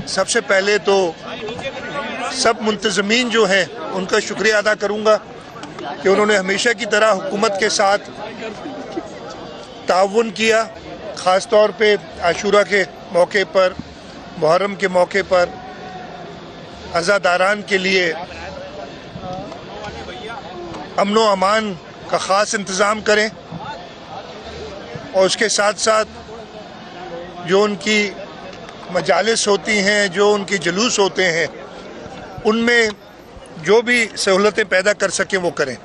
सबसे पहले तो सब मुंतज़मीन जो हैं उनका शुक्रिया अदा करूँगा कि उन्होंने हमेशा की तरह हुकूमत के साथ ताउन किया। ख़ास तौर पे आशूरा के मौके पर, मुहर्रम के मौके पर अज़ादारान के लिए अमन व अमान का ख़ास इंतज़ाम करें और उसके साथ साथ जो उनकी मजालिस होती हैं, जो उनके जुलूस होते हैं, उनमें जो भी सहूलतें पैदा कर सकें वो करें।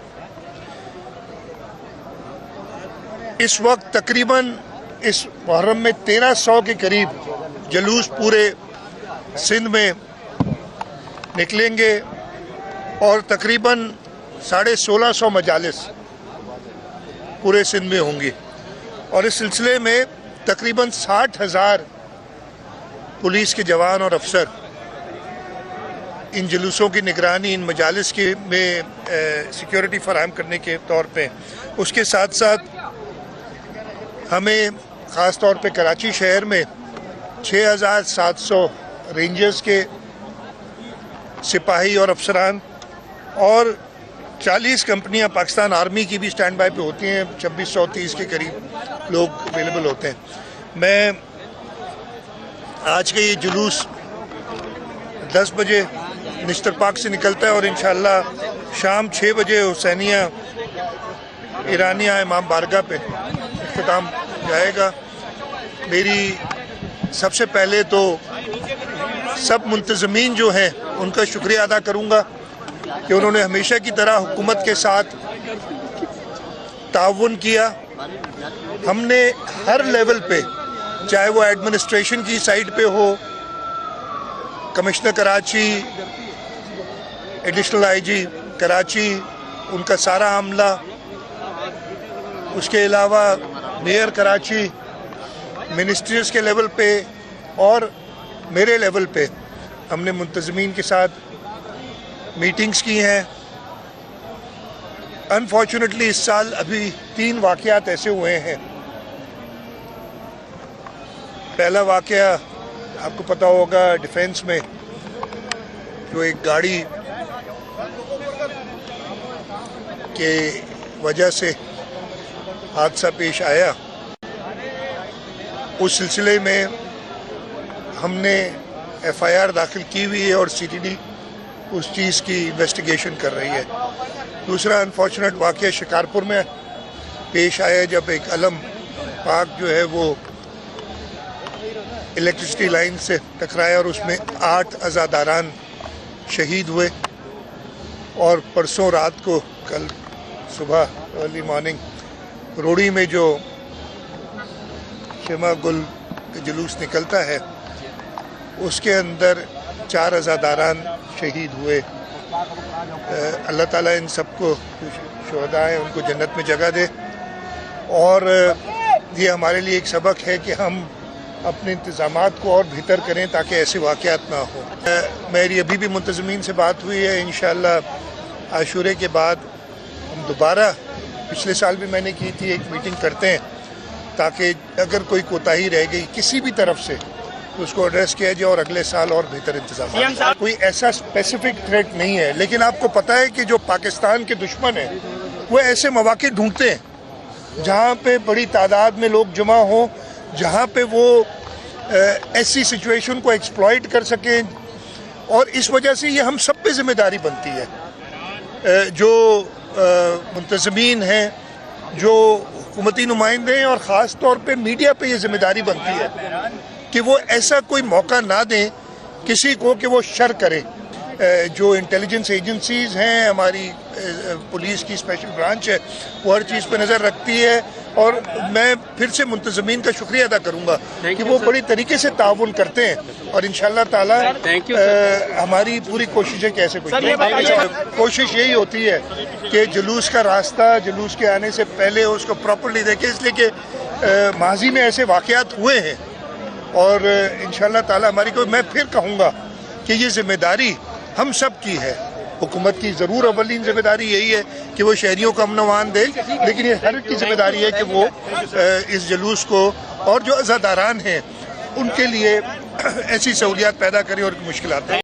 इस वक्त तकरीबन इस मुहर्रम में 1300 के करीब जुलूस पूरे सिंध में निकलेंगे और तकरीबन 1650 मजालिस पूरे सिंध में होंगी और इस सिलसिले में तकरीबन 60,000 पुलिस के जवान और अफसर इन जुलूसों की निगरानी, इन मजालिस के में सिक्योरिटी फराहम करने के तौर पे। उसके साथ साथ हमें ख़ास तौर पे कराची शहर में 6700 रेंजर्स के सिपाही और अफसरान और 40 कंपनियां पाकिस्तान आर्मी की भी स्टैंड बाय पे होती हैं। 2630 के करीब लोग अवेलेबल होते हैं। मैं आज का ये जुलूस 10 बजे निश्तर पाक से निकलता है और इंशाअल्लाह शाम 6 बजे हुसैनिया ईरानिया इमाम बारगाह पे इख्तिताम जाएगा। मेरी सबसे पहले तो सब मुंतज़मीन जो हैं उनका शुक्रिया अदा करूँगा कि उन्होंने हमेशा की तरह हुकूमत के साथ ताउन किया। हमने हर लेवल पे, चाहे वो एडमिनिस्ट्रेशन की साइड पे हो, commissioner Karachi, additional IG Karachi, उनका सारा अमला, उसके अलावा मेयर कराची, मिनिस्ट्रीज के लेवल पे और मेरे लेवल पे हमने मुंतज़मीन के साथ मीटिंग्स की हैं। अनफॉर्चुनेटली इस साल अभी 3 वाक़यात ऐसे हुए हैं। पहला वाक़या आपको पता होगा, डिफेंस में जो एक गाड़ी के वजह से हादसा पेश आया, उस सिलसिले में हमने FIR दाखिल की हुई है और CTD उस चीज़ की इन्वेस्टिगेशन कर रही है। दूसरा अनफॉर्चुनेट वाक़या शिकारपुर में पेश आया जब एक अलम पाक जो है वो इलेक्ट्रिसिटी लाइन से टकराया और उसमें 8 अज़ादारान शहीद हुए। और परसों रात को, कल सुबह अर्ली मॉर्निंग रोड़ी में जो शमा गुल का जुलूस निकलता है उसके अंदर 4 अज़ादारान शहीद हुए। अल्लाह ताला इन सबको शुहदा हैं उनको जन्नत में जगह दे और ये हमारे लिए एक सबक है कि हम अपने इंतज़ामात को और बेहतर करें ताकि ऐसे वाक़यात ना हो। मेरी अभी भी मुंतज़मीन से बात हुई है। इंशाअल्लाह आशूरे के बाद हम दोबारा, पिछले साल भी मैंने की थी, एक मीटिंग करते हैं ताकि अगर कोई कोताही रह गई किसी भी तरफ से तो उसको एड्रेस किया जाए और अगले साल और बेहतर इंतजाम। कोई ऐसा स्पेसिफिक थ्रेट नहीं है, लेकिन आपको पता है कि जो पाकिस्तान के दुश्मन हैं वो ऐसे मौके ढूंढते हैं जहाँ पे बड़ी तादाद में लोग जमा हों, जहाँ पे वो ऐसी सिचुएशन को एक्सप्लॉइट कर सकें और इस वजह से ये हम सब पे जिम्मेदारी बनती है। जो मुंतज़मीन हैं, जो हुकूमती नुमाइंदे हैं और ख़ास तौर पे मीडिया पे ये जिम्मेदारी बनती है कि वो ऐसा कोई मौका ना दें किसी को कि वो शर करे। जो इंटेलिजेंस एजेंसीज़ हैं, हमारी पुलिस की स्पेशल ब्रांच है, वो हर चीज़ पे नज़र रखती है और मैं फिर से मुंतज़मीन का शुक्रिया अदा करूँगा कि वो बड़ी तरीके से ताउन करते हैं और इंशाअल्लाह ताला हमारी पूरी कोशिश है कि ऐसे कोशिश यही होती है कि जुलूस का रास्ता, जुलूस के आने से पहले उसको प्रॉपर्ली देखें, इसलिए कि माजी में ऐसे वाक़यात हुए हैं और इंशाअल्लाह ताला हमारी को, मैं फिर कहूँगा कि ये जिम्मेदारी हम सब की है। हुकूमत की ज़रूर अवलीन जिम्मेदारी यही है कि वो शहरियों को अमन-ओ-अमान दे, लेकिन ये हर की जिम्मेदारी है कि वो इस जुलूस को और जो अज़ादारान हैं उनके लिए ऐसी सहूलियात पैदा करें और मुश्किलात